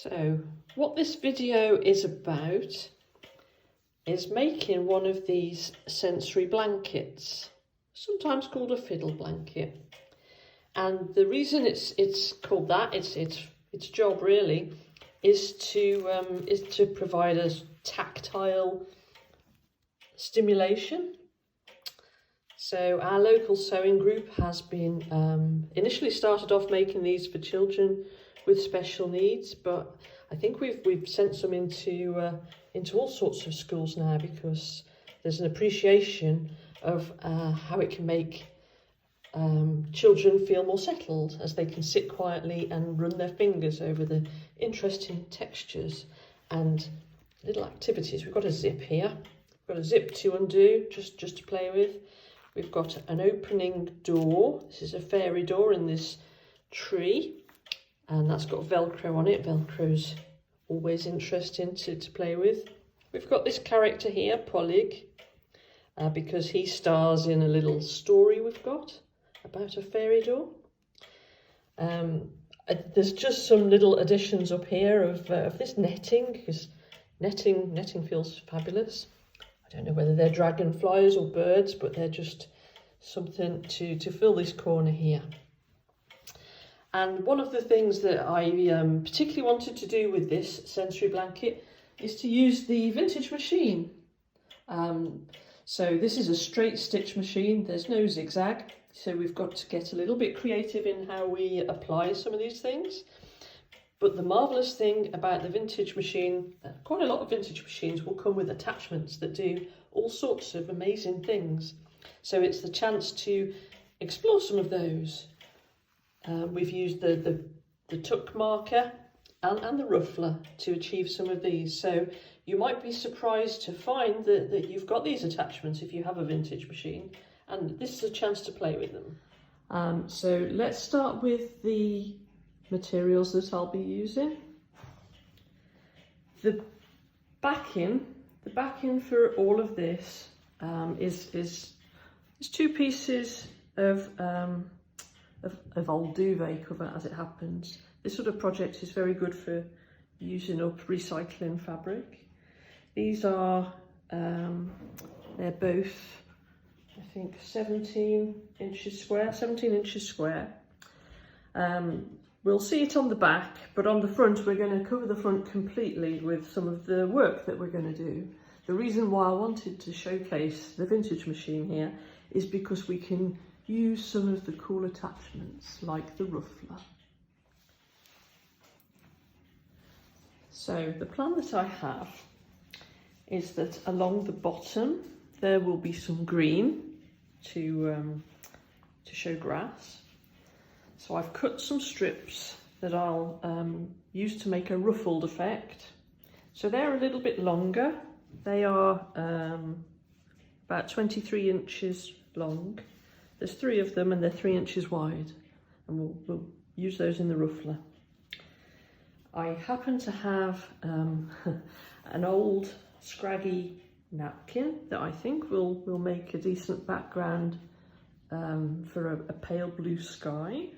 So what this video is about is making one of these sensory blankets, sometimes called a fiddle blanket. And the reason it's called that, its job really, is to provide us tactile stimulation. So our local sewing group has been initially started off making these for children with special needs, but I think we've sent some into all sorts of schools now, because there's an appreciation of how it can make children feel more settled as they can sit quietly and run their fingers over the interesting textures and little activities. We've got a zip here. We've got a zip to undo, just to play with. We've got an opening door. This is a fairy door in this tree, and that's got Velcro on it. Velcro's always interesting to play with. We've got this character here, Pollig, because he stars in a little story we've got about a fairy door. There's just some little additions up here of this netting, because netting feels fabulous. I don't know whether they're dragonflies or birds, but they're just something to fill this corner here. And one of the things that I particularly wanted to do with this sensory blanket is to use the vintage machine. So this is a straight stitch machine, there's no zigzag, so we've got to get a little bit creative in how we apply some of these things. But the marvellous thing about the vintage machine, quite a lot of vintage machines will come with attachments that do all sorts of amazing things. So it's the chance to explore some of those. We've used the tuck marker and the ruffler to achieve some of these. So you might be surprised to find that you've got these attachments if you have a vintage machine, and this is a chance to play with them. So let's start with the materials that I'll be using. The backing for all of this is two pieces of old duvet cover, as it happens. This sort of project is very good for using up recycling fabric. These are, they're both, I think, 17 inches square. We'll see it on the back, but on the front, we're going to cover the front completely with some of the work that we're going to do. The reason why I wanted to showcase the vintage machine here is because we can use some of the cool attachments, like the ruffler. So the plan that I have is that along the bottom there will be some green to show grass. So I've cut some strips that I'll use to make a ruffled effect. So they're a little bit longer. They are about 23 inches long. There's 3 of them and they're 3 inches wide, and we'll use those in the ruffler. I happen to have an old scraggy napkin that I think will make a decent background for a pale blue sky.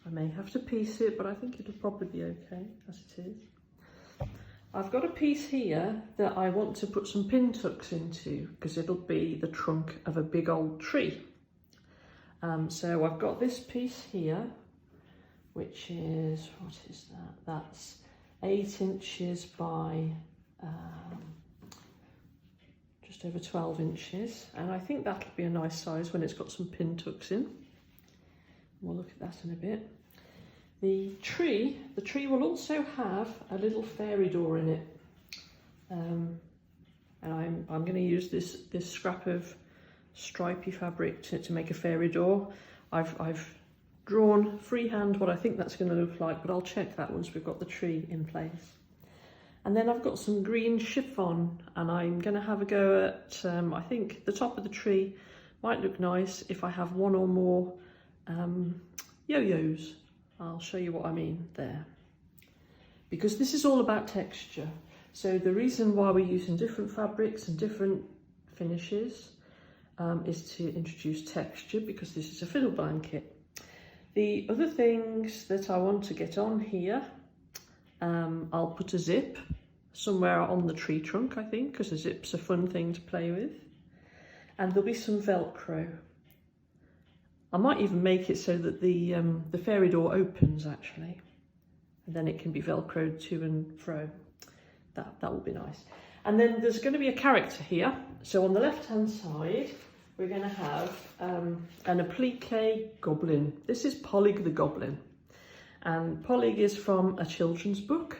I may have to piece it, but I think it'll probably be okay as it is. I've got a piece here that I want to put some pin tucks into, because it'll be the trunk of a big old tree. So I've got this piece here, which is, what is that? That's 8 inches by just over 12 inches. And I think that'll be a nice size when it's got some pin tucks in. We'll look at that in a bit. The tree will also have a little fairy door in it. And I'm going to use this scrap of stripy fabric to make a fairy door. I've drawn freehand what I think that's going to look like, but I'll check that once we've got the tree in place. And then I've got some green chiffon, and I'm going to have a go at, I think the top of the tree might look nice if I have one or more yo-yos. I'll show you what I mean there. Because this is all about texture. So the reason why we're using different fabrics and different finishes is to introduce texture, because this is a fiddle blanket. The other things that I want to get on here I'll put a zip somewhere on the tree trunk, I think, because a zip's a fun thing to play with. And there'll be some Velcro. I might even make it so that the fairy door opens, actually. And then it can be Velcroed to and fro. That will be nice. And then there's going to be a character here. So on the left-hand side, we're going to have an applique goblin. This is Pollig the Goblin. And Pollig is from a children's book,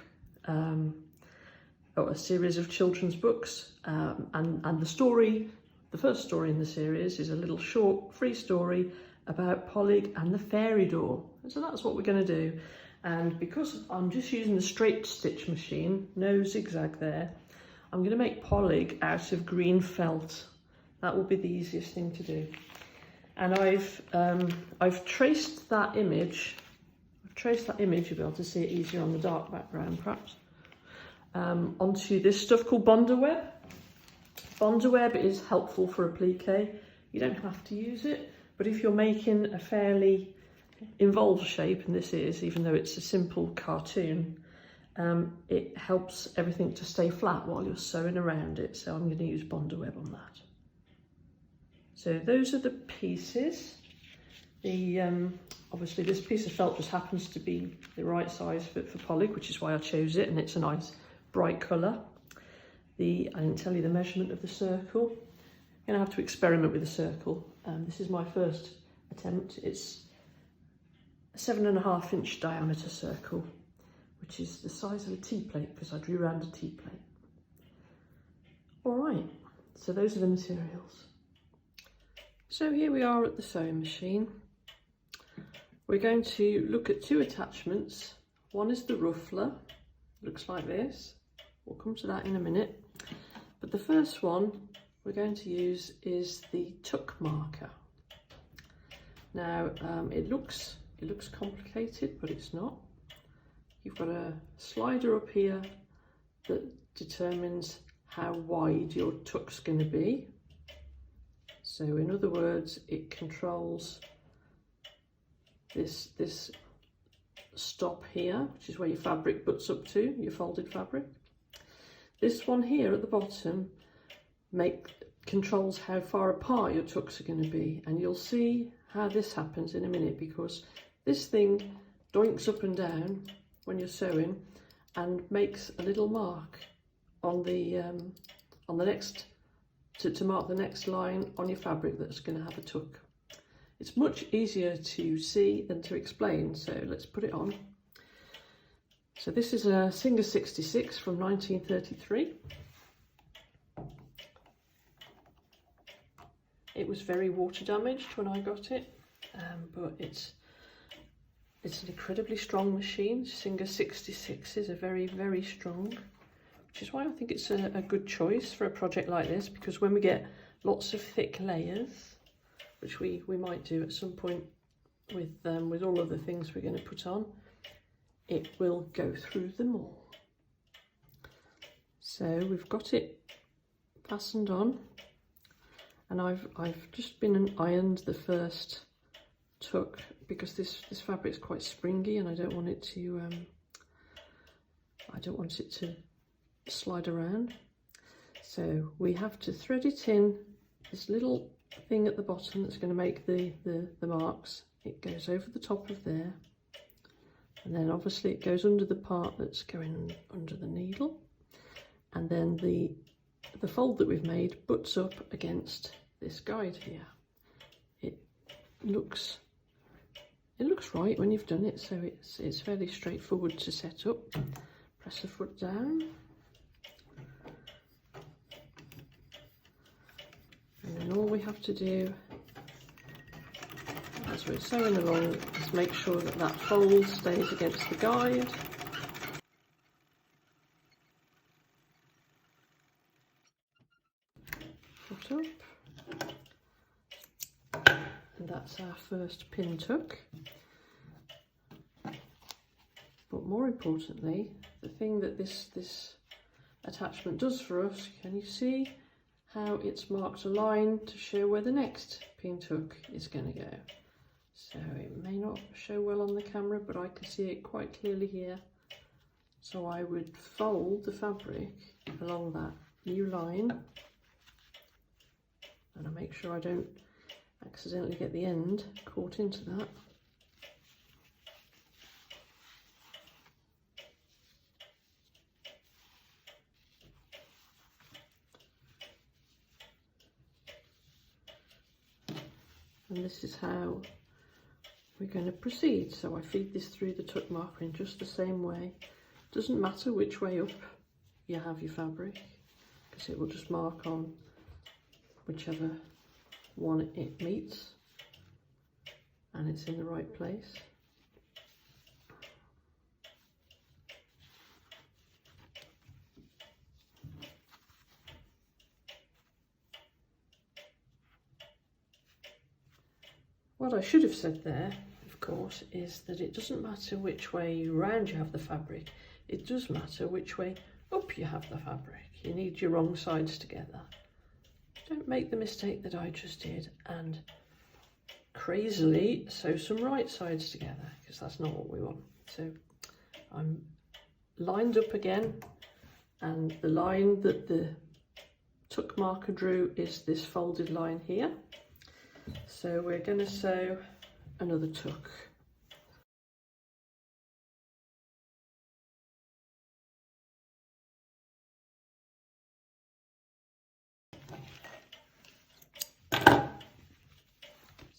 or a series of children's books. And the first story in the series is a little short, free story about Pollig and the fairy door. So that's what we're going to do. And because I'm just using the straight stitch machine, no zigzag there, I'm going to make Pollig out of green felt. That will be the easiest thing to do. And I've traced that image. You'll be able to see it easier on the dark background, perhaps. Onto this stuff called Bondaweb. Bondaweb is helpful for applique. You don't have to use it, but if you're making a fairly involved shape, and this is, even though it's a simple cartoon, it helps everything to stay flat while you're sewing around it. So I'm going to use Bondaweb on that. So those are the pieces. Obviously this piece of felt just happens to be the right size for Pollig, which is why I chose it, and it's a nice bright colour. I didn't tell you the measurement of the circle. I'm going to have to experiment with the circle. This is my first attempt. It's a 7.5 inch diameter circle, which is the size of a tea plate because I drew around a tea plate. All right, so those are the materials. So here we are at the sewing machine. We're going to look at two attachments. One is the ruffler, looks like this. We'll come to that in a minute. But the first one we're going to use is the tuck marker. Now it looks complicated, but it's not. You've got a slider up here that determines how wide your tuck's going to be. So in other words, it controls this stop here, which is where your fabric butts up to, your folded fabric. This one here at the bottom controls how far apart your tucks are going to be, and you'll see how this happens in a minute, because this thing doinks up and down when you're sewing and makes a little mark on the next to mark the next line on your fabric that's going to have a tuck. It's much easier to see than to explain, so let's put it on. So this is a Singer 66 from 1933. It was very water damaged when I got it, but it's an incredibly strong machine. Singer 66s are very, very strong, which is why I think it's a good choice for a project like this, because when we get lots of thick layers, which we might do at some point with all of the things we're going to put on, it will go through them all. So we've got it fastened on, and I've just been and ironed the first tuck because this fabric is quite springy, and I don't want it to slide around. So we have to thread it in this little thing at the bottom that's going to make the marks. It goes over the top of there, and then obviously it goes under the part that's going under the needle, and then the fold that we've made butts up against this guide here. It looks right when you've done it, so it's fairly straightforward to set up. Press the foot down, and then all we have to do as we're sewing along is make sure that fold stays against the guide. Foot up, and that's our first pin tuck. But more importantly, the thing that this attachment does for us, can you see how it's marked a line to show where the next pin tuck is going to go? So it may not show well on the camera, but I can see it quite clearly here. So I would fold the fabric along that new line, and I make sure I don't accidentally get the end caught into that. And this is how we're going to proceed. So I feed this through the tuck marker in just the same way. Doesn't matter which way up you have your fabric, because it will just mark on whichever one it meets and it's in the right place. What I should have said there, of course, is that it doesn't matter which way round you have the fabric, it does matter which way up you have the fabric. You need your wrong sides together. Don't make the mistake that I just did and crazily sew some right sides together, because that's not what we want. So I'm lined up again, and the line that the tuck marker drew is this folded line here. So we're going to sew another tuck.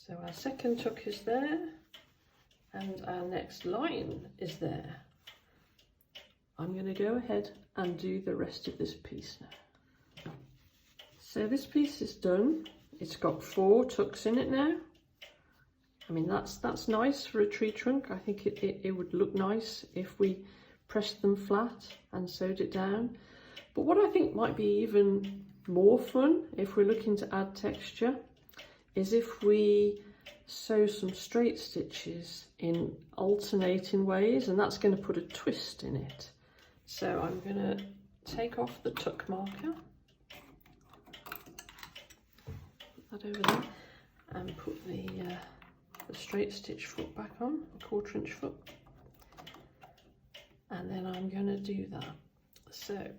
So our second tuck is there, and our next line is there. I'm going to go ahead and do the rest of this piece now. So this piece is done. It's got 4 tucks in it now. I mean, that's nice for a tree trunk. I think it would look nice if we pressed them flat and sewed it down. But what I think might be even more fun, if we're looking to add texture, is if we sew some straight stitches in alternating ways, and that's going to put a twist in it. So I'm going to take off the tuck marker, put that over there, and put the straight stitch foot back on, a 1/4 inch foot, and then I'm going to do that. So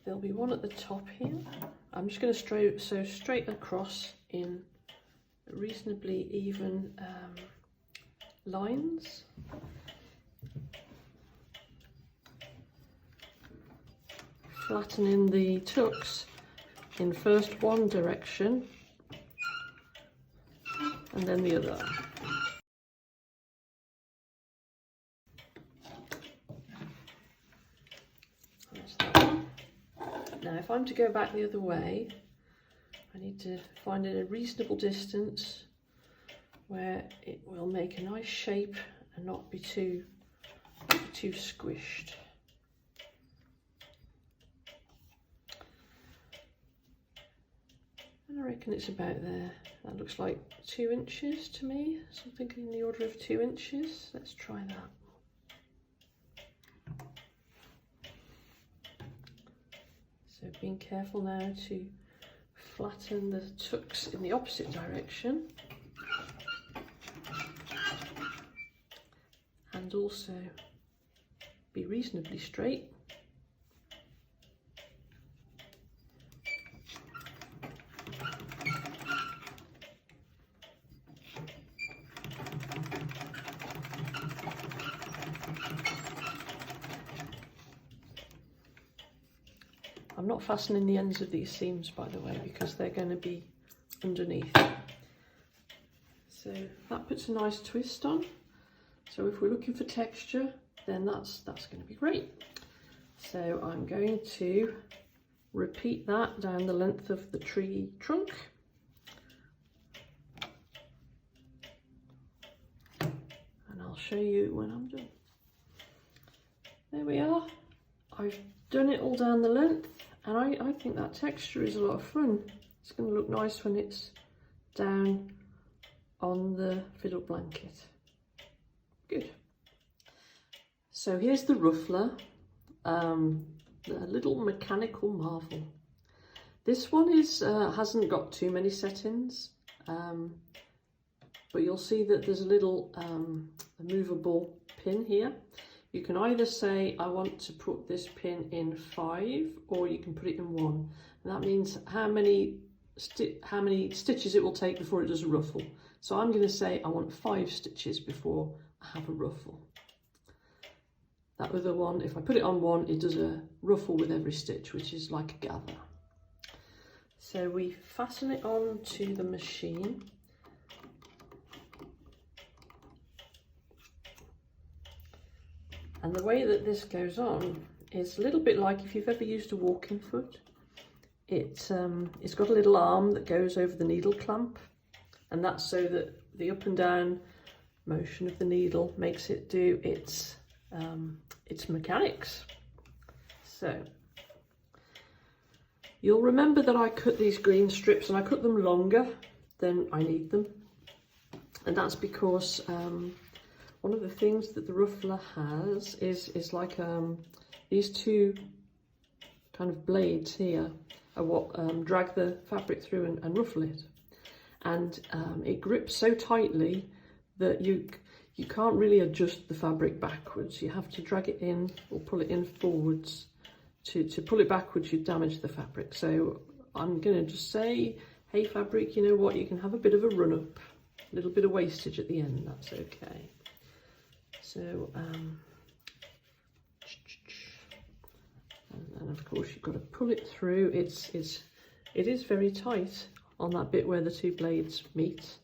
there'll be one at the top here. I'm just going to sew straight across in reasonably even lines. Flattening the tucks in first one direction and then the other. That's that one. Now if I'm to go back the other way, I need to find a reasonable distance where it will make a nice shape and not be too squished. And I reckon it's about there. That looks like 2 inches to me, something in the order of 2 inches. Let's try that. So being careful now to flatten the tucks in the opposite direction, and also be reasonably straight. I'm not fastening the ends of these seams, by the way, because they're going to be underneath. So that puts a nice twist on. So if we're looking for texture, then that's going to be great. So I'm going to repeat that down the length of the tree trunk. And I'll show you when I'm done. There we are. I've done it all down the length, and I think that texture is a lot of fun. It's going to look nice when it's down on the fiddle blanket. Good. So here's the ruffler, the little mechanical marvel. This one hasn't got too many settings, but you'll see that there's a little movable pin here. You can either say, I want to put this pin in 5, or you can put it in 1. And that means how many stitches it will take before it does a ruffle. So I'm going to say I want 5 stitches before I have a ruffle. That other one, if I put it on 1, it does a ruffle with every stitch, which is like a gather. So we fasten it on to the machine. And the way that this goes on is a little bit like if you've ever used a walking foot. It's got a little arm that goes over the needle clamp, and that's so that the up and down motion of the needle makes it do its mechanics. So you'll remember that I cut these green strips, and I cut them longer than I need them, and that's because one of the things that the ruffler has is like these 2 kind of blades here are what drag the fabric through and ruffle it, and it grips so tightly that you can't really adjust the fabric backwards. You have to drag it in or pull it in forwards. To pull it backwards, you'd damage the fabric. So I'm going to just say, hey fabric, you know what, you can have a bit of a run up, a little bit of wastage at the end, that's okay. So and of course you've got to pull it through. It is very tight on that bit where the 2 blades meet,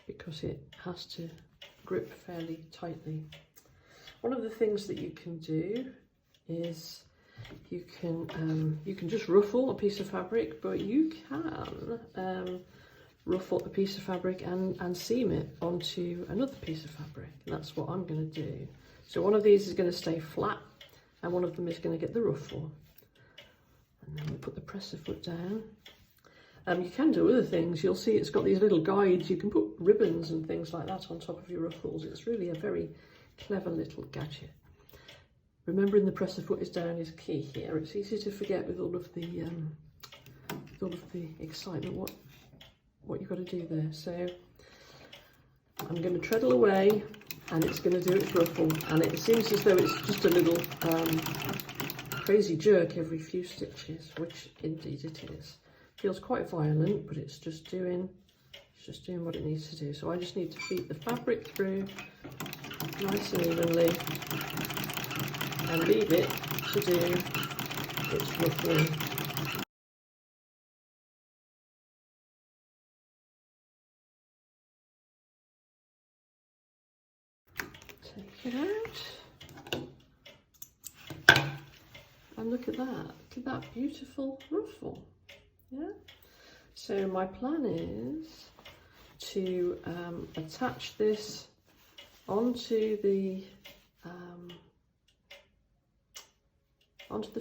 because it has to grip fairly tightly. One of the things that you can do is you can just ruffle a piece of fabric, but you can ruffle a piece of fabric and seam it onto another piece of fabric, and that's what I'm going to do. So one of these is going to stay flat, and one of them is going to get the ruffle. And then we put the presser foot down. You can do other things. You'll see it's got these little guides. You can put ribbons and things like that on top of your ruffles. It's really a very clever little gadget. Remembering the presser foot is down is key here. It's easy to forget with all of the excitement what you've got to do there. So I'm going to treadle away, and it's going to do its ruffle, and it seems as though it's just a little crazy jerk every few stitches, which indeed it is. Feels quite violent, but it's just doing what it needs to do. So I just need to feed the fabric through nice and evenly and leave it to do its ruffling. Take it out, and look at that beautiful ruffle. Yeah. So my plan is to attach this onto the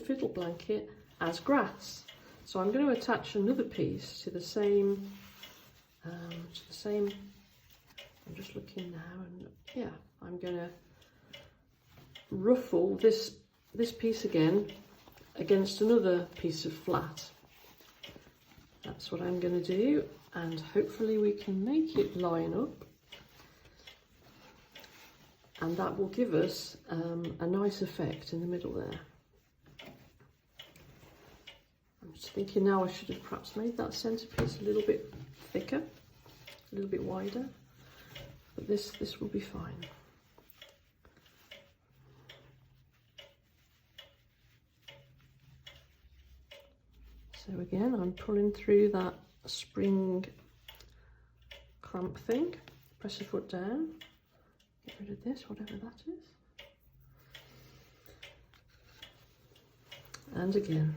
fiddle blanket as grass. So I'm going to attach another piece to the same. I'm just looking now, and yeah, I'm going to ruffle this piece again against another piece of flat. That's what I'm going to do, and hopefully we can make it line up, and that will give us a nice effect in the middle there. I'm just thinking now I should have perhaps made that centerpiece a little bit thicker, a little bit wider, but this will be fine. So again, I'm pulling through that spring clamp thing, press the foot down, get rid of this, whatever that is. And again,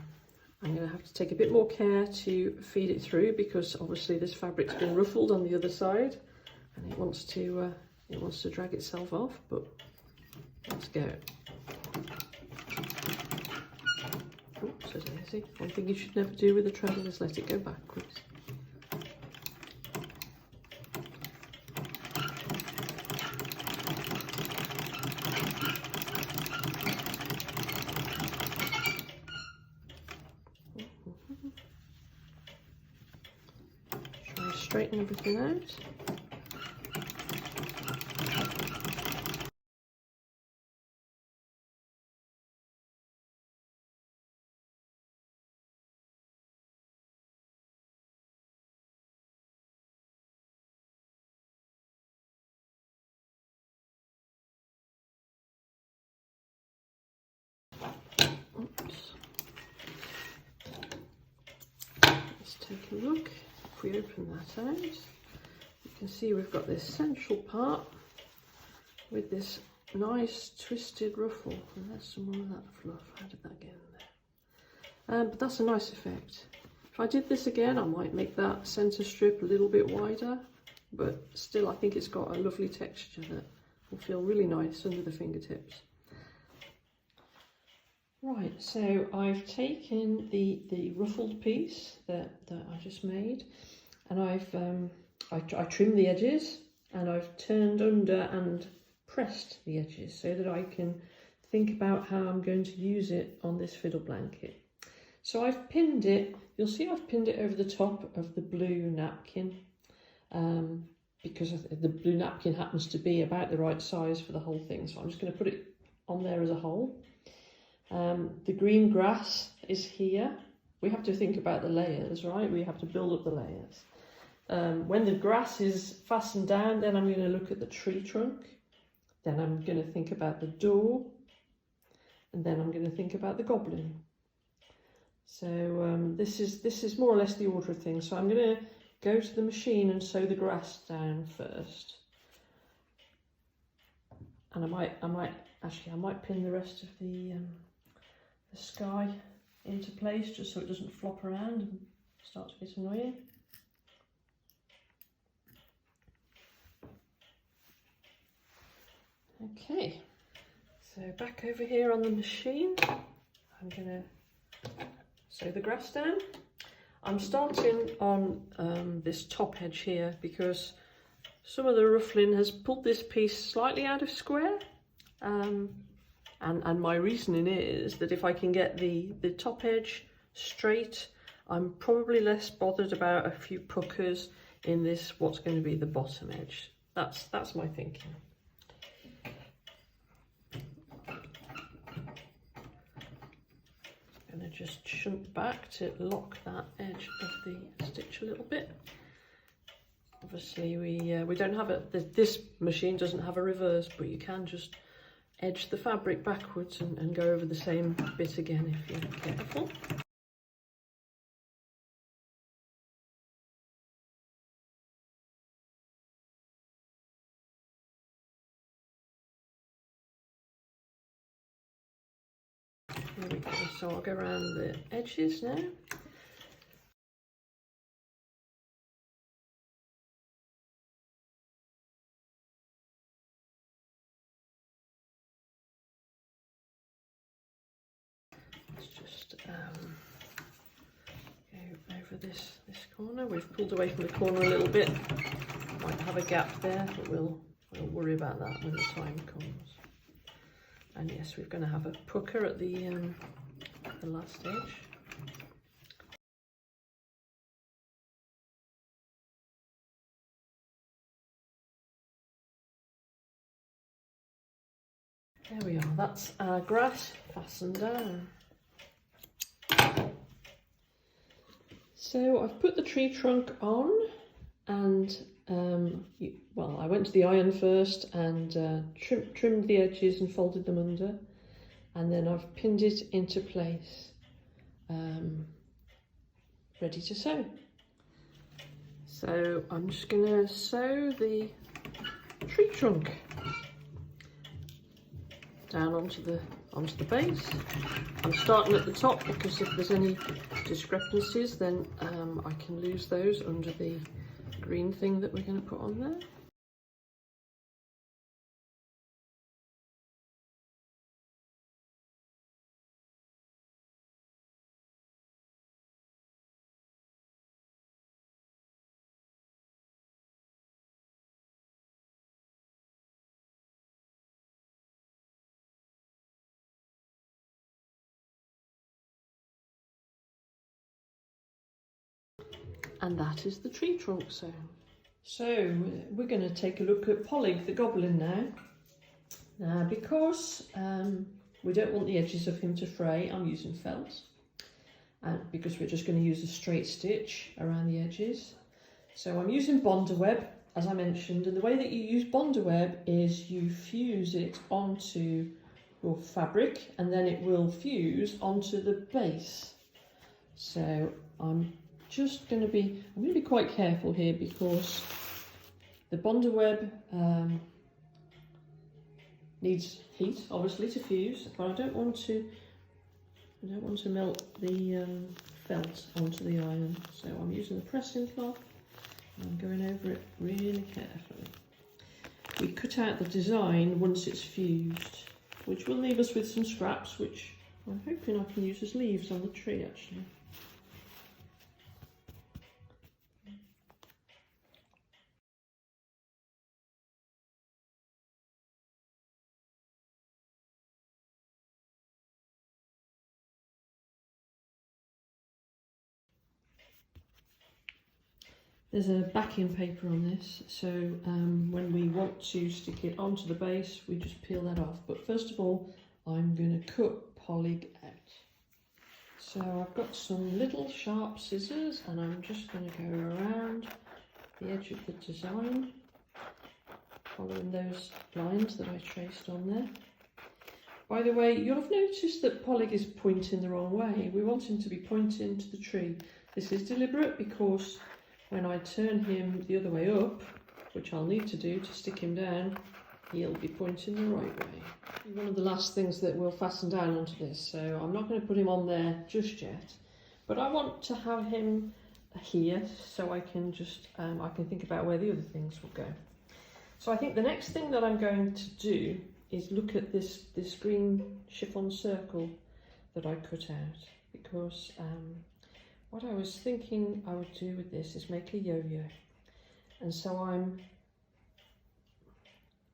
I'm going to have to take a bit more care to feed it through, because obviously this fabric's been ruffled on the other side and it wants to drag itself off, but let's go. Oops, says Daisy. One thing you should never do with a treadle is let it go backwards. Try to straighten everything out. take a look. If we open that out, you can see we've got this central part with this nice twisted ruffle. And there's some more of that fluff. How did that get in there? But that's a nice effect. If I did this again, I might make that centre strip a little bit wider, but still I think it's got a lovely texture that will feel really nice under the fingertips. Right, so I've taken the ruffled piece that I just made, and I trimmed the edges, and I've turned under and pressed the edges so that I can think about how I'm going to use it on this fiddle blanket. So I've pinned it, you'll see I've pinned it over the top of the blue napkin, because the blue napkin happens to be about the right size for the whole thing, so I'm just going to put it on there as a whole. The green grass is here. We have to think about the layers, right? We have to build up the layers. When the grass is fastened down, then I'm going to look at the tree trunk. Then I'm going to think about the door. And then I'm going to think about the goblin. So this is more or less the order of things. So I'm going to go to the machine and sew the grass down first. And I might pin the rest of the sky into place just so it doesn't flop around and start to get annoying. Okay, so back over here on the machine, I'm going to sew the grass down. I'm starting on this top edge here because some of the ruffling has pulled this piece slightly out of square. And my reasoning is that if I can get the top edge straight, I'm probably less bothered about a few puckers in this, what's going to be the bottom edge. That's my thinking. I'm going to just shunt back to lock that edge of the stitch a little bit. Obviously we don't have this machine doesn't have a reverse, but you can just edge the fabric backwards and go over the same bit again if you're careful. There we go, so I'll go around the edges now. Let's just go over this corner. We've pulled away from the corner a little bit. Might have a gap there, but we'll worry about that when the time comes. And yes, we're going to have a pucker at the last edge. There we are, that's our grass fastened down. So I've put the tree trunk on, and well, I went to the iron first and trimmed the edges and folded them under, and then I've pinned it into place, ready to sew. So I'm just going to sew the tree trunk down onto the base. I'm starting at the top because if there's any discrepancies, then I can lose those under the green thing that we're going to put on there. And that is the tree trunk sewn. So we're going to take a look at Polly the goblin now. Now because we don't want the edges of him to fray, I'm using felt. And because we're just going to use a straight stitch around the edges. So I'm using Bondaweb, as I mentioned, and the way that you use Bondaweb is you fuse it onto your fabric and then it will fuse onto the base. So I'm just going to be, I'm going to be quite careful here because the Bonder web needs heat, obviously, to fuse, but I don't want to melt the felt onto the iron. So I'm using the pressing cloth and I'm going over it really carefully. We cut out the design once it's fused, which will leave us with some scraps, which I'm hoping I can use as leaves on the tree actually. There's a backing paper on this, so when we want to stick it onto the base, we just peel that off. But first of all, I'm going to cut polyg out. So I've got some little sharp scissors and I'm just going to go around the edge of the design, following those lines that I traced on there. By the way, you'll have noticed that polyg is pointing the wrong way. We want him to be pointing to the tree. This is deliberate because when I turn him the other way up, which I'll need to do to stick him down, he'll be pointing the right way. One of the last things that we'll fasten down onto this, so I'm not going to put him on there just yet, but I want to have him here so I can just, I can think about where the other things will go. So I think the next thing that I'm going to do is look at this green chiffon circle that I cut out, because what I was thinking I would do with this is make a yo-yo. And so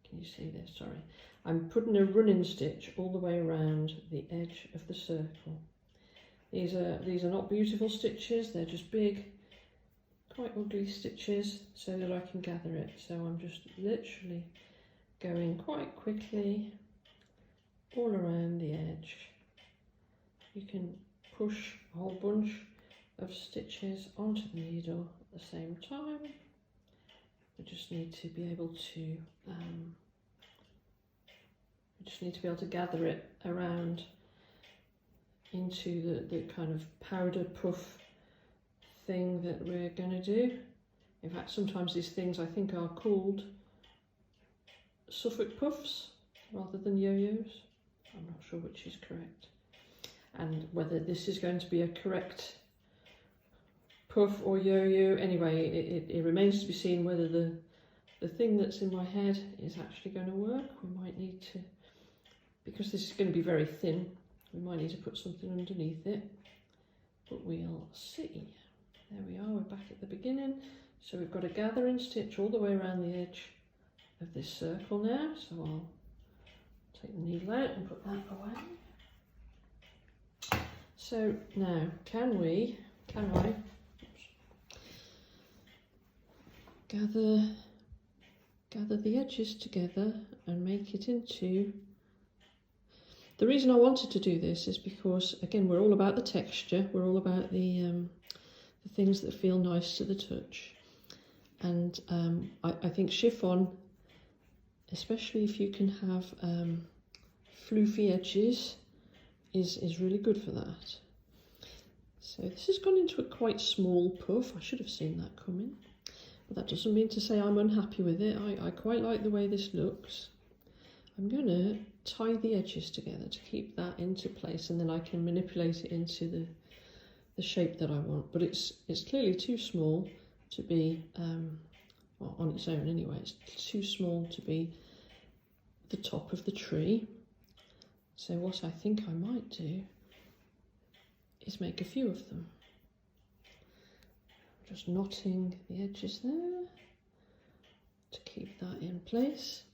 can you see this? Sorry. I'm putting a running stitch all the way around the edge of the circle. These are not beautiful stitches, they're just big, quite ugly stitches so that I can gather it. So I'm just literally going quite quickly all around the edge. You can push a whole bunch of stitches onto the needle at the same time. We just need to be able to gather it around into the kind of powder puff thing that we're going to do. In fact, sometimes these things I think are called Suffolk puffs rather than yo-yos. I'm not sure which is correct, and whether this is going to be a correct puff or yo-yo. Anyway, it remains to be seen whether the thing that's in my head is actually going to work. We might need to, because this is going to be very thin, we might need to put something underneath it, but we'll see. There we are, we're back at the beginning. So we've got a gathering stitch all the way around the edge of this circle now, so I'll take the needle out and put that away. So now, can I gather the edges together and make it into... The reason I wanted to do this is because, again, we're all about the texture, we're all about the things that feel nice to the touch. And I think chiffon, especially if you can have floofy edges, is really good for that. So this has gone into a quite small puff. I should have seen that coming, but that doesn't mean to say I'm unhappy with it. I quite like the way this looks. I'm going to tie the edges together to keep that into place, and then I can manipulate it into the shape that I want. But it's clearly too small to be, well, on its own anyway, it's too small to be the top of the tree. So what I think I might do is make a few of them. Just knotting the edges there to keep that in place.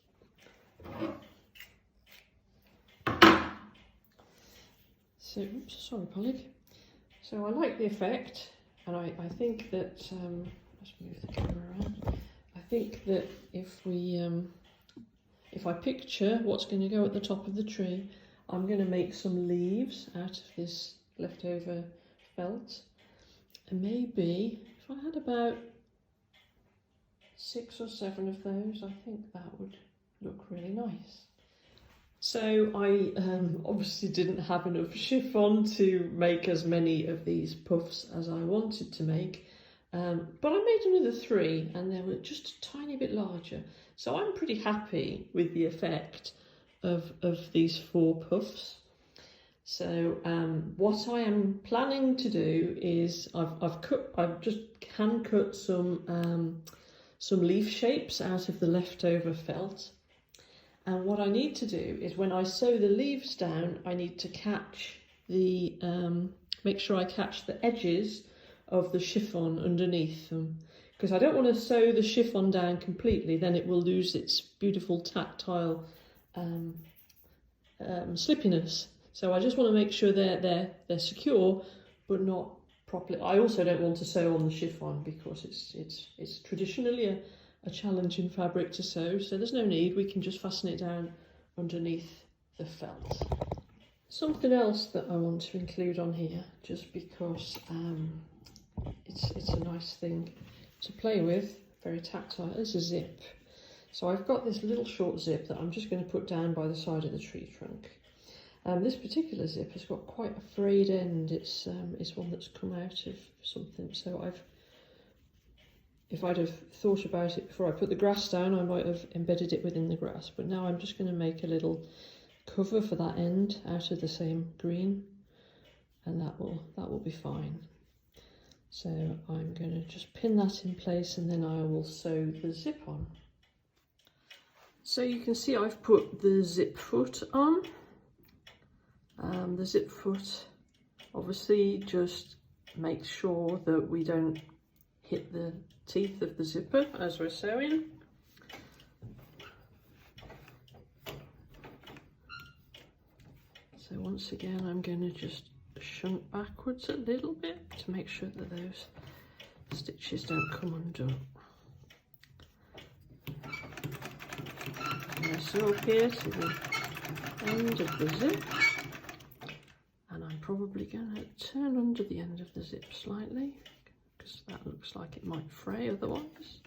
So, oops, sorry, Polyg. So I like the effect, and I think that, let's move the camera around. I think that if I picture what's going to go at the top of the tree, I'm going to make some leaves out of this leftover felt, and maybe if I had about 6 or 7 of those, I think that would look really nice. So I obviously didn't have enough chiffon to make as many of these puffs as I wanted to make, but I made another 3 and they were just a tiny bit larger. So I'm pretty happy with the effect of these 4 puffs. So what I am planning to do is I've just hand cut some leaf shapes out of the leftover felt. And what I need to do is when I sew the leaves down, I need to catch the, make sure I catch the edges of the chiffon underneath them. Because I don't want to sew the chiffon down completely, then it will lose its beautiful tactile slippiness. So I just want to make sure they're secure, but not properly. I also don't want to sew on the chiffon because it's traditionally a challenging fabric to sew, so there's no need. We can just fasten it down underneath the felt. Something else that I want to include on here, just because it's a nice thing to play with, very tactile, is a zip. So I've got this little short zip that I'm just going to put down by the side of the tree trunk. This particular zip has got quite a frayed end. It's one that's come out of something, so if I'd have thought about it before I put the grass down, I might have embedded it within the grass, but now I'm just going to make a little cover for that end out of the same green, and that will be fine. So I'm going to just pin that in place and then I will sew the zip on. So you can see I've put the zip foot on. The zip foot obviously just makes sure that we don't hit the teeth of the zipper as we're sewing. So once again I'm going to just shunt backwards a little bit to make sure that those stitches don't come undone. And I sew up here to the end of the zip, and I'm probably going to turn under the end of the zip slightly because that looks like it might fray otherwise.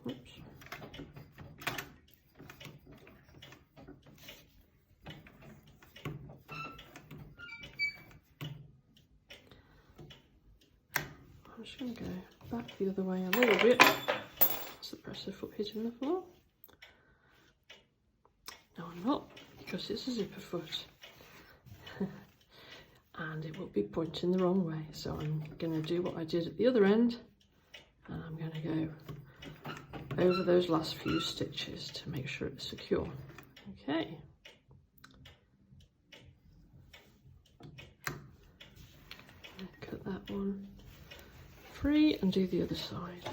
Oops. I'm just going to go back the other way a little bit. That's the presser foot hitting the floor. No, I'm not, because it's a zipper foot. And it will be pointing the wrong way. So I'm going to do what I did at the other end, and I'm going to go over those last few stitches to make sure it's secure. Okay. Cut that one free and do the other side.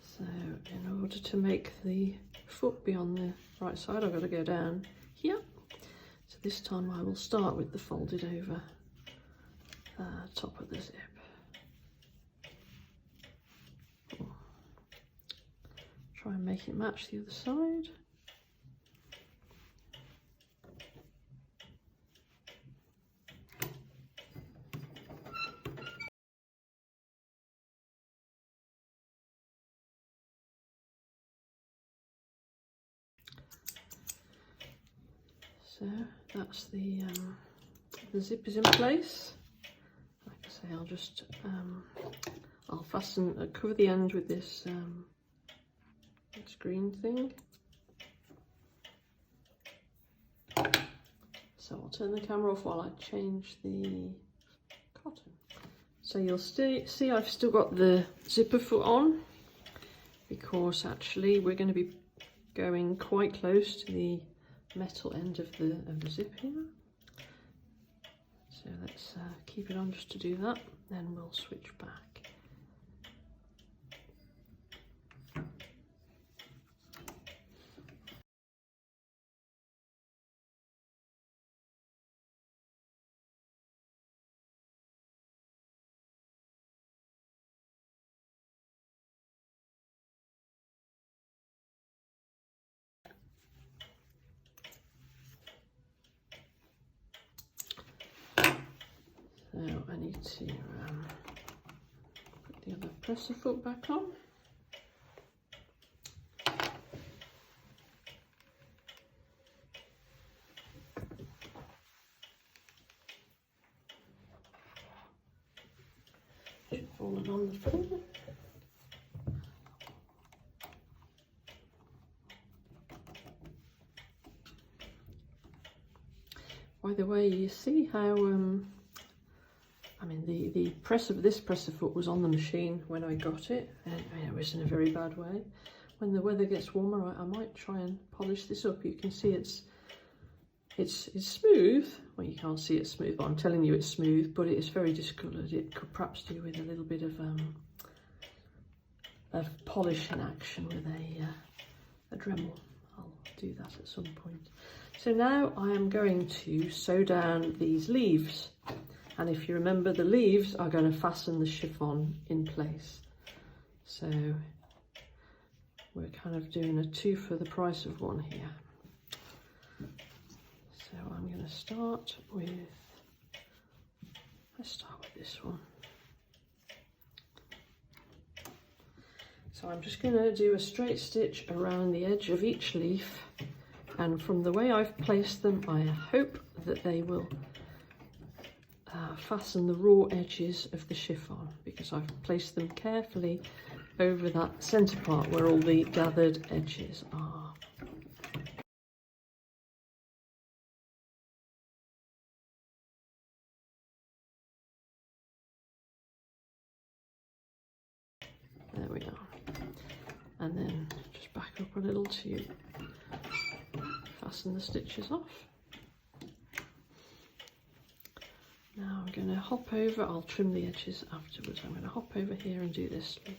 So in order to make the foot be on the right side, I've got to go down here. So this time I will start with the folded over top of the zip. Try and make it match the other side. So that's the zip is in place. Like I say, I'll just I'll fasten, cover the end with this green thing. So I'll turn the camera off while I change the cotton. So you'll see I've still got the zipper foot on, because actually we're going to be going quite close to the metal end of the zip here. So let's keep it on just to do that, then we'll switch back. Now I need to put the other presser foot back on. Should have fallen on the floor. By the way, you see how I mean this presser foot was on the machine when I got it, and it was in a very bad way. When the weather gets warmer, I might try and polish this up. You can see it's smooth. Well, you can't see it's smooth, but I'm telling you it's smooth, but it is very discoloured. It could perhaps do with a little bit of polishing action with a Dremel. I'll do that at some point. So now I am going to sew down these leaves, and if you remember, the leaves are going to fasten the chiffon in place. So we're kind of doing a two for the price of one here. So I'm going to start with, let's start with this one. So I'm just going to do a straight stitch around the edge of each leaf, and from the way I've placed them, I hope that they will fasten the raw edges of the chiffon, because I've placed them carefully over that centre part where all the gathered edges are. There we are. And then just back up a little to fasten the stitches off. Now I'm going to hop over, I'll trim the edges afterwards. I'm going to hop over here and do this leaf.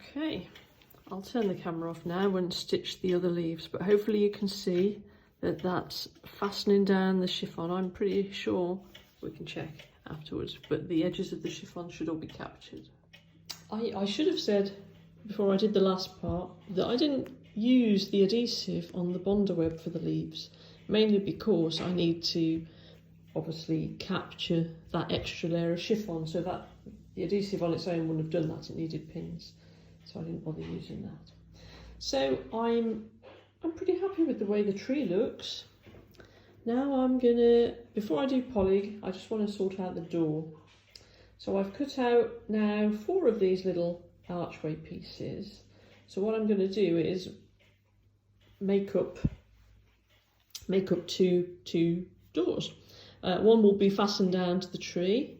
Okay, I'll turn the camera off now and stitch the other leaves, but hopefully you can see that that's fastening down the chiffon. I'm pretty sure, we can check afterwards, but the edges of the chiffon should all be captured. I should have said before I did the last part that I didn't use the adhesive on the Bonder web for the leaves, mainly because I need to obviously capture that extra layer of chiffon, so that the adhesive on its own wouldn't have done that, it needed pins, so I didn't bother using that. So I'm pretty happy with the way the tree looks. Now I'm gonna, before I do poly, I just want to sort out the door. So I've cut out now 4 of these little archway pieces. So what I'm going to do is make up 2 doors. One will be fastened down to the tree,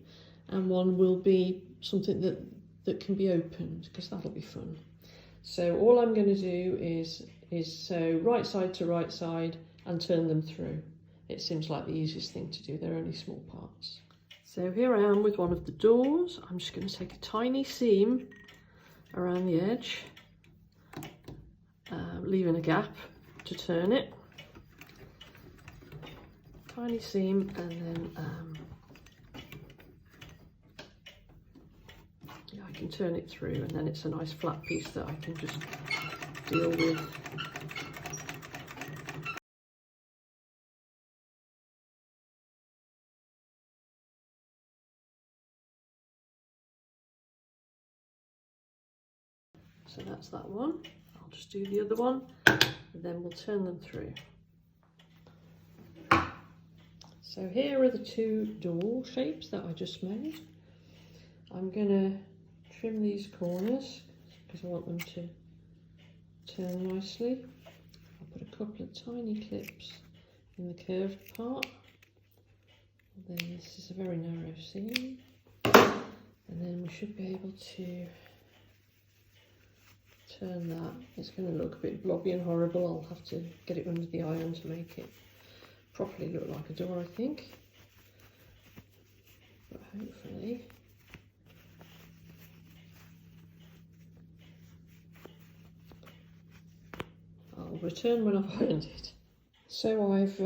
and one will be something that can be opened, because that'll be fun. So all I'm going to do is sew right side to right side and turn them through. It seems like the easiest thing to do, they're only small parts. So here I am with one of the doors. I'm just going to take a tiny seam around the edge, leaving a gap to turn it. Tiny seam, and then yeah, I can turn it through, and then it's a nice flat piece that I can just deal with. So that's that one. I'll just do the other one, and then we'll turn them through. So here are the 2 door shapes that I just made. I'm going to trim these corners because I want them to turn nicely. I'll put a couple of tiny clips in the curved part. And then this is a very narrow seam. And then we should be able to turn that. It's going to look a bit blobby and horrible. I'll have to get it under the iron to make it properly look like a door, I think. But hopefully I'll return when I've ironed it. So I've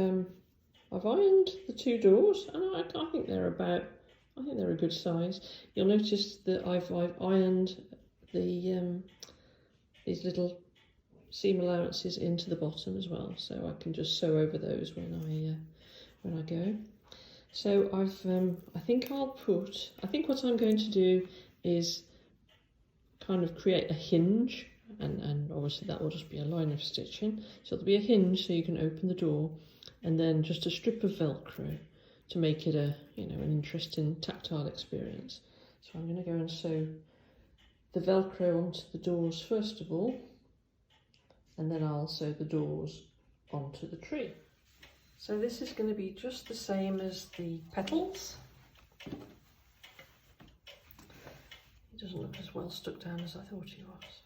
ironed the the two doors, and I think they're a good size. You'll notice that I've ironed the these little seam allowances into the bottom as well, so I can just sew over those when I go. So I think what I'm going to do is kind of create a hinge, and obviously that will just be a line of stitching. So there'll be a hinge so you can open the door, and then just a strip of Velcro to make it an interesting tactile experience. So I'm going to go and sew the Velcro onto the doors first of all, and then I'll sew the doors onto the tree. So this is going to be just the same as the petals. It doesn't look as well stuck down as I thought he was.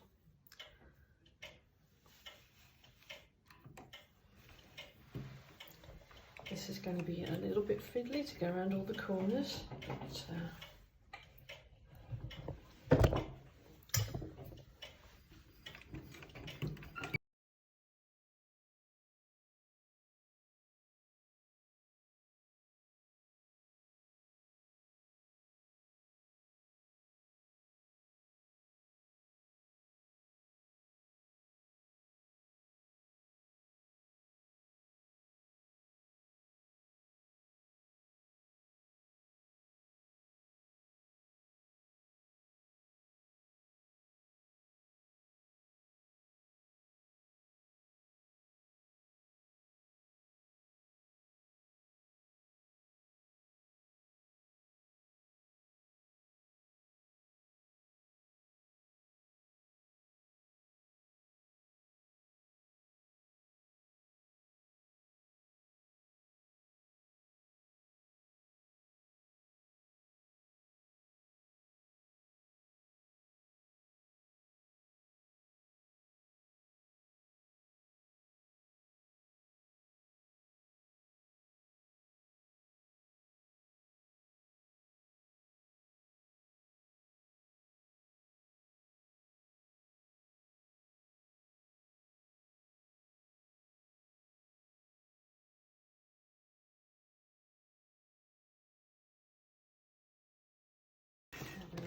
This is going to be a little bit fiddly to go around all the corners, but there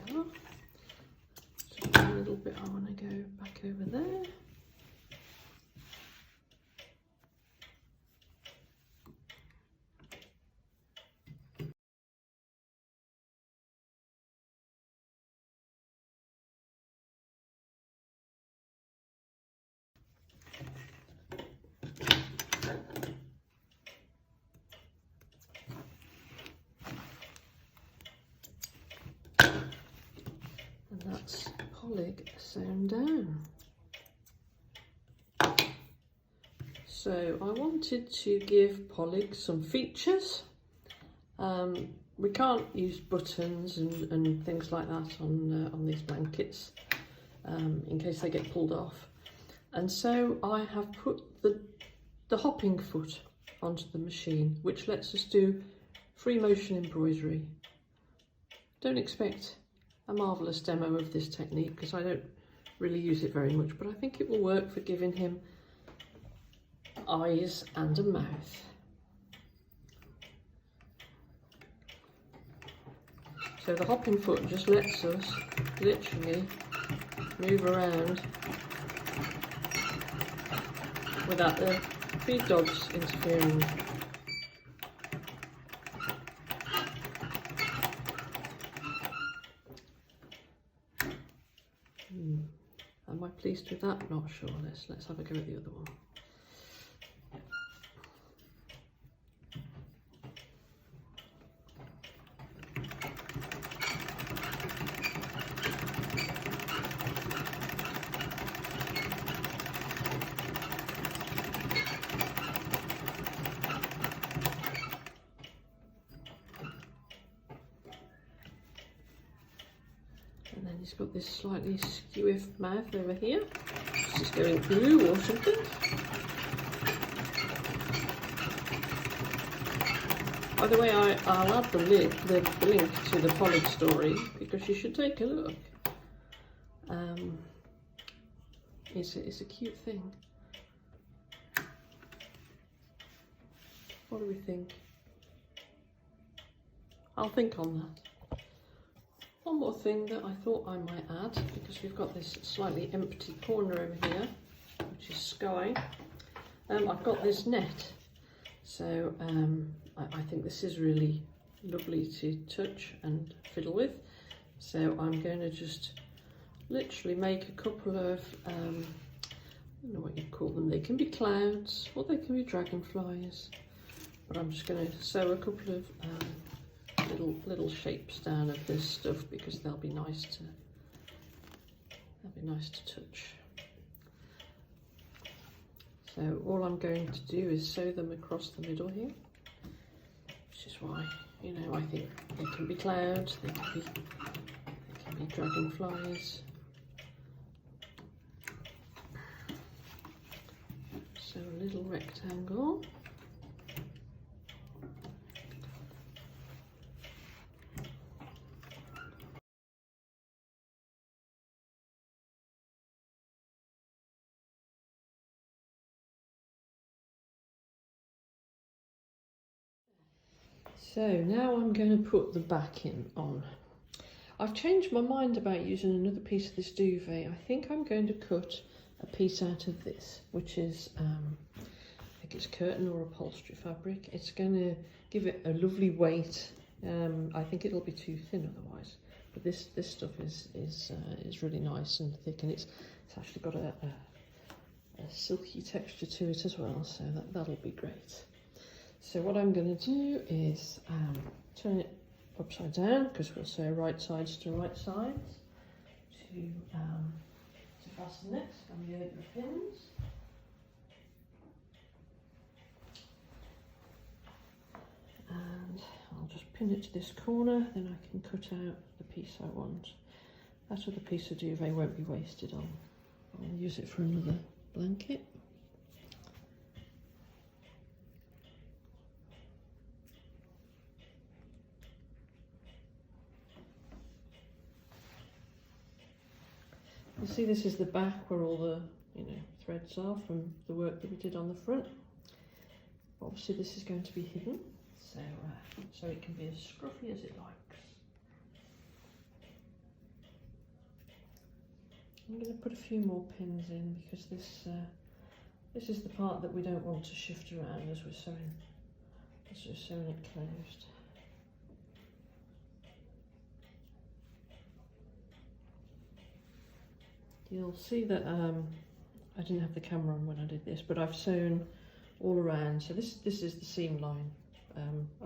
we are. Just a little bit I want to go back over there. And that's Pollig sewn down. So I wanted to give Pollig some features. We can't use buttons and things like that on these blankets in case they get pulled off. And so I have put the hopping foot onto the machine, which lets us do free motion embroidery. Don't expect a marvellous demo of this technique because I don't really use it very much, but I think it will work for giving him eyes and a mouth. So the hopping foot just lets us literally move around without the feed dogs interfering. Am I pleased with that? Not sure. Let's have a go at the other one. And then he's got this slightly skewy mouth over here. It's just going blue or something. By the way, I'll add the link to the Pollig story because you should take a look. It's a cute thing. What do we think? I'll think on that. One more thing that I thought I might add, because we've got this slightly empty corner over here, which is sky. I've got this net, so I think this is really lovely to touch and fiddle with. So I'm going to just literally make a couple of, I don't know what you call them, they can be clouds or they can be dragonflies, but I'm just going to sew a couple of little shapes down of this stuff because they'll be nice to touch. So all I'm going to do is sew them across the middle here, which is why, you know, I think they can be clouds, they can be dragonflies. So a little rectangle. So now I'm going to put the backing on. I've changed my mind about using another piece of this duvet. I think I'm going to cut a piece out of this, which is, I think it's curtain or upholstery fabric. It's going to give it a lovely weight. I think it'll be too thin otherwise, but this stuff is really nice and thick, and it's actually got a silky texture to it as well, so that'll be great. So what I'm going to do is turn it upside down, because we'll sew right sides to right sides to fasten it on the open pins. And I'll just pin it to this corner, then I can cut out the piece I want. That other piece of duvet won't be wasted. I'll use it for another blanket. You see, this is the back where all the threads are from the work that we did on the front. Obviously this is going to be hidden, so it can be as scruffy as it likes. I'm going to put a few more pins in because this is the part that we don't want to shift around as we're sewing it closed. You'll see that I didn't have the camera on when I did this, but I've sewn all around. So this is the seam line.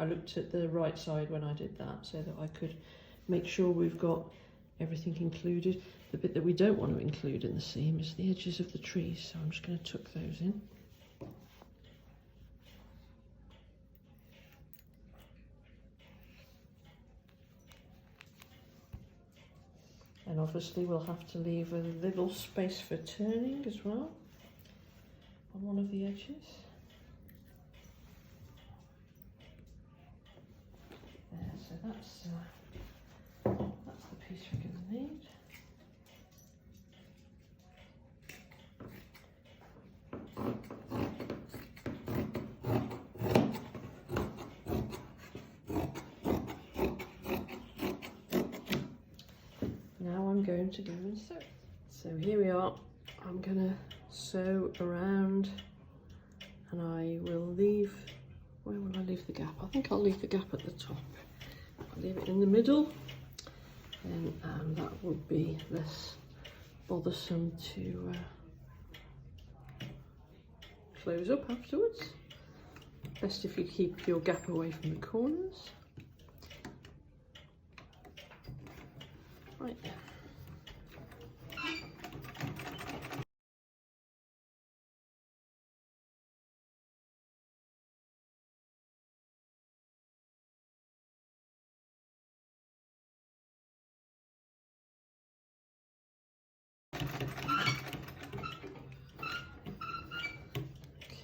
I looked at the right side when I did that so that I could make sure we've got everything included. The bit that we don't want to include in the seam is the edges of the trees, so I'm just going to tuck those in. And obviously we'll have to leave a little space for turning as well on one of the edges. There, so that's the piece we're going to need. Now I'm going to go and sew. So here we are. I'm going to sew around, and I will leave, where will I leave the gap? I think I'll leave the gap at the top. I'll leave it in the middle, and that would be less bothersome to close up afterwards. Best if you keep your gap away from the corners. Right.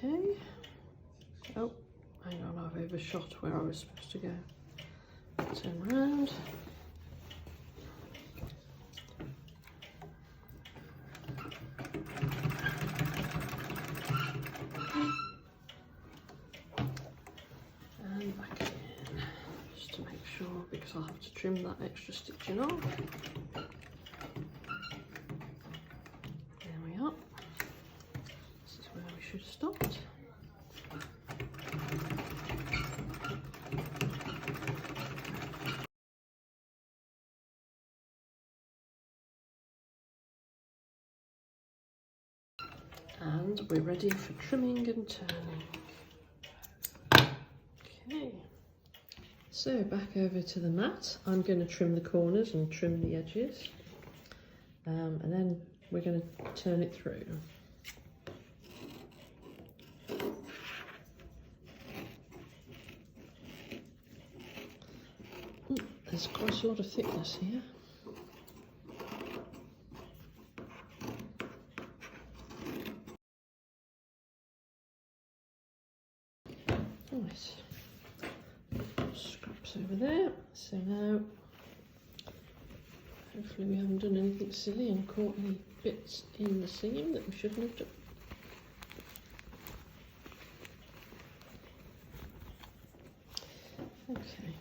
Okay. Oh, hang on, I've overshot where I was supposed to go. Turn round. And back in, just to make sure because I'll have to trim that extra stitching off. There we are. This is where we should have stopped. And we're ready for trimming and turning. Okay, so back over to the mat. I'm going to trim the corners and trim the edges, and then we're going to turn it through. There's quite a lot of thickness here. Right, scraps over there. So now, hopefully we haven't done anything silly and caught any bits in the seam that we shouldn't have done. Okay,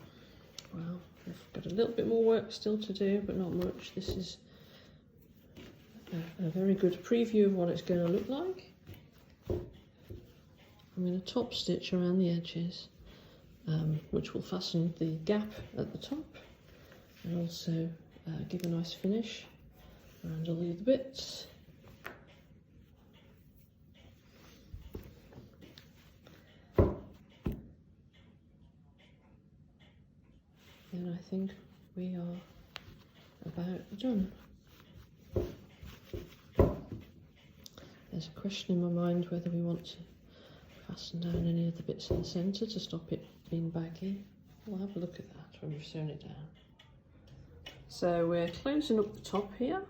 well, we've got a little bit more work still to do, but not much. This is a very good preview of what it's going to look like. I'm going to top stitch around the edges, which will fasten the gap at the top and also give a nice finish around all the other bits. Then I think we are about done. There's a question in my mind whether we want to fasten down any of the bits in the centre to stop it being baggy. We'll have a look at that when we've sewn it down. So we're closing up the top here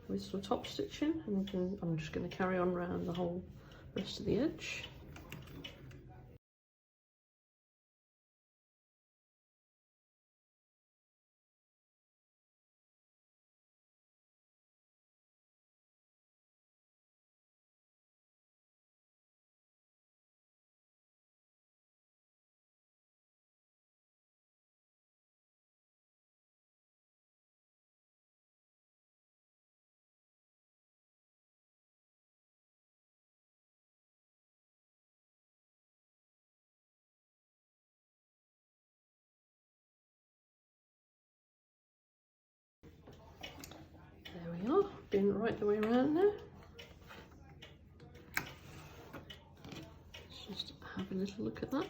with some top stitching, and I'm just going to carry on around the whole rest of the edge. There we are, been right the way around now. Let's just have a little look at that.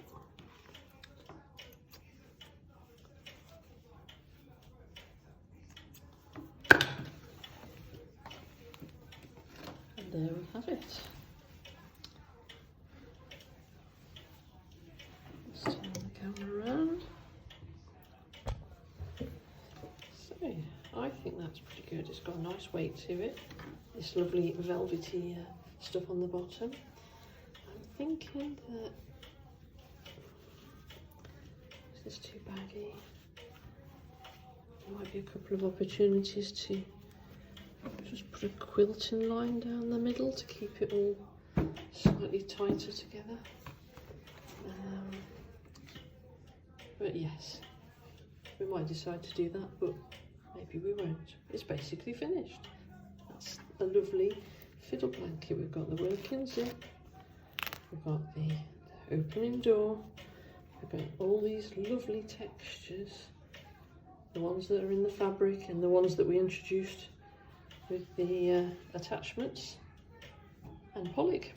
And there we have it. Let's turn the camera around. So, I think that's pretty good. It's got a nice weight to it. This lovely velvety stuff on the bottom. I'm thinking that, is this too baggy? There might be a couple of opportunities to just put a quilting line down the middle to keep it all slightly tighter together. But yes, we might decide to do that, but maybe we won't. It's basically finished. That's a lovely fiddle blanket. We've got the working zip, we've got the opening door, we've got all these lovely textures, the ones that are in the fabric and the ones that we introduced with the attachments and Pollock.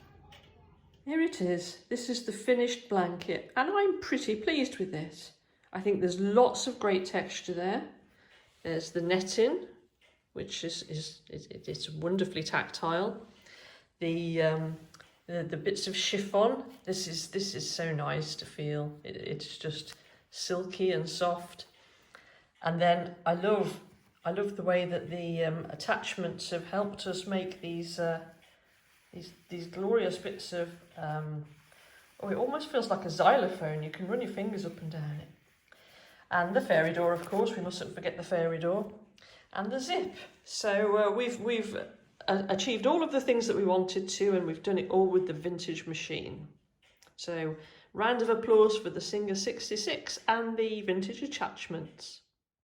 Here it is. This is the finished blanket, and I'm pretty pleased with this. I think there's lots of great texture there. There's the netting, which it's wonderfully tactile. The bits of chiffon. This is so nice to feel. It's just silky and soft. And then I love the way that the attachments have helped us make these glorious bits of. Oh, it almost feels like a xylophone. You can run your fingers up and down it. And the fairy door, of course, we mustn't forget the fairy door, and the zip. So we've achieved all of the things that we wanted to, and we've done it all with the vintage machine. So round of applause for the Singer 66 and the vintage attachments.